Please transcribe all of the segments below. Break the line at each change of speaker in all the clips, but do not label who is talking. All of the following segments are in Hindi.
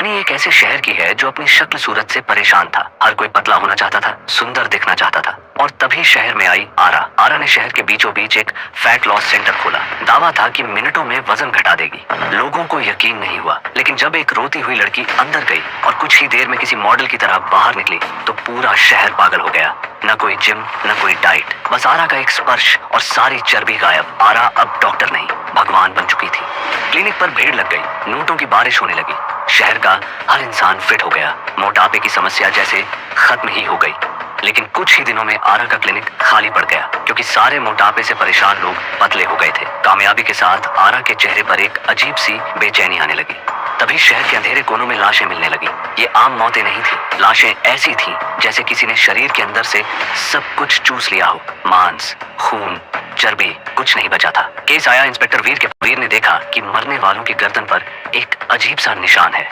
कहानी एक ऐसे शहर की है जो अपनी शक्ल सूरत से परेशान था। हर कोई पतला होना चाहता था, सुंदर दिखना चाहता था। और तभी शहर में आई आरा। आरा ने शहर के बीचों बीच एक फैट लॉस सेंटर खोला। दावा था कि मिनटों में वजन घटा देगी। लोगों को यकीन नहीं हुआ, लेकिन जब एक रोती हुई लड़की अंदर गई और कुछ ही देर में किसी मॉडल की तरह बाहर निकली तो पूरा शहर पागल हो गया। न कोई जिम, न कोई डाइट, बस आरा का एक स्पर्श और सारी चर्बी गायब। आरा अब डॉक्टर नहीं, भगवान बन चुकी थी। क्लिनिक पर भीड़ लग गई, नोटों की बारिश होने लगी। शहर का हर इंसान फिट हो गया। मोटापे की समस्या जैसे खत्म ही हो गई। लेकिन कुछ ही दिनों में आरा का क्लिनिक खाली पड़ गया, क्योंकि सारे मोटापे से परेशान लोग पतले हो गए थे। कामयाबी के साथ आरा के चेहरे पर एक अजीब सी बेचैनी आने लगी। तभी शहर के अंधेरे कोनों में लाशें मिलने लगी। ये आम मौतें नहीं थी, लाशें ऐसी थीं जैसे किसी ने शरीर के अंदर से सब कुछ चूस लिया हो। मांस, खून, चर्बी, कुछ नहीं बचा था। केस आया इंस्पेक्टर वीर के। वीर ने देखा कि मरने वालों की गर्दन पर एक अजीब सा निशान है।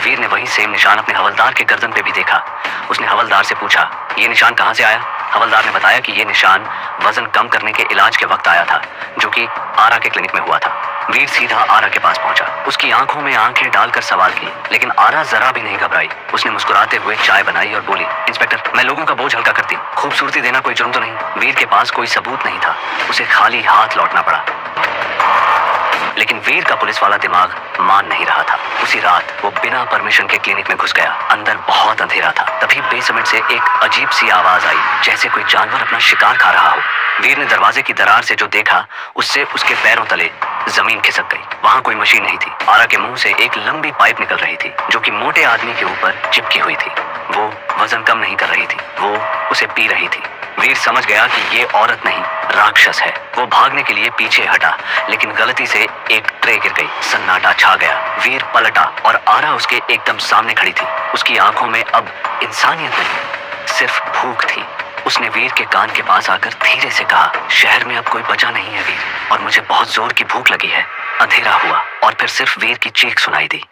वीर ने वही सेम निशान अपने हवलदार के गर्दन पे भी देखा। उसने हवलदार से पूछा, ये निशान कहाँ से आया? हवलदार ने बताया कि ये निशान वजन कम करने के इलाज के वक्त आया था, जो कि आरा के क्लिनिक में हुआ था। वीर सीधा आरा के पास पहुंचा। उसकी आंखों में आंखें डालकर सवाल किए, लेकिन आरा जरा भी नहीं घबराई। उसने मुस्कुराते हुए चाय बनाई और बोली, इंस्पेक्टर, मैं लोगों का बोझ हल्का करती हूँ। खूबसूरती देना कोई जुर्म तो नहीं। वीर के पास कोई सबूत नहीं था, उसे खाली हाथ लौटना पड़ा। लेकिन वीर का पुलिस वाला दिमाग मान नहीं रहा था। उसी रात वो बिना परमिशन के क्लिनिक में घुस गया। अंदर बहुत अंधेरा था। तभी बेसमेंट से एक अजीब सी आवाज आई, जैसे कोई जानवर अपना शिकार खा रहा हो। वीर ने दरवाजे की दरार से जो देखा, उससे उसके पैरों तले जमीन खिसक गई। वहां कोई मशीन नहीं थी। आरा के मुंह से एक लंबी पाइप निकल रही थी, जो कि मोटे आदमी के ऊपर चिपकी हुई थी। वो वजन कम नहीं कर रही थी, वो उसे पी रही थी। वीर समझ गया कि ये औरत नहीं, राक्षस है। वो भागने के लिए पीछे हटा, लेकिन गलती से एक ट्रे गिर गई। सन्नाटा छा गया। वीर पलटा और आरा उसके एकदम सामने खड़ी थी। उसकी आंखों में अब इंसानियत नहीं, सिर्फ भूख थी। उसने वीर के कान के पास आकर धीरे से कहा, शहर में अब कोई बचा नहीं है वीर, और मुझे बहुत जोर की भूख लगी है। अंधेरा हुआ और फिर सिर्फ वीर की चीख सुनाई दी।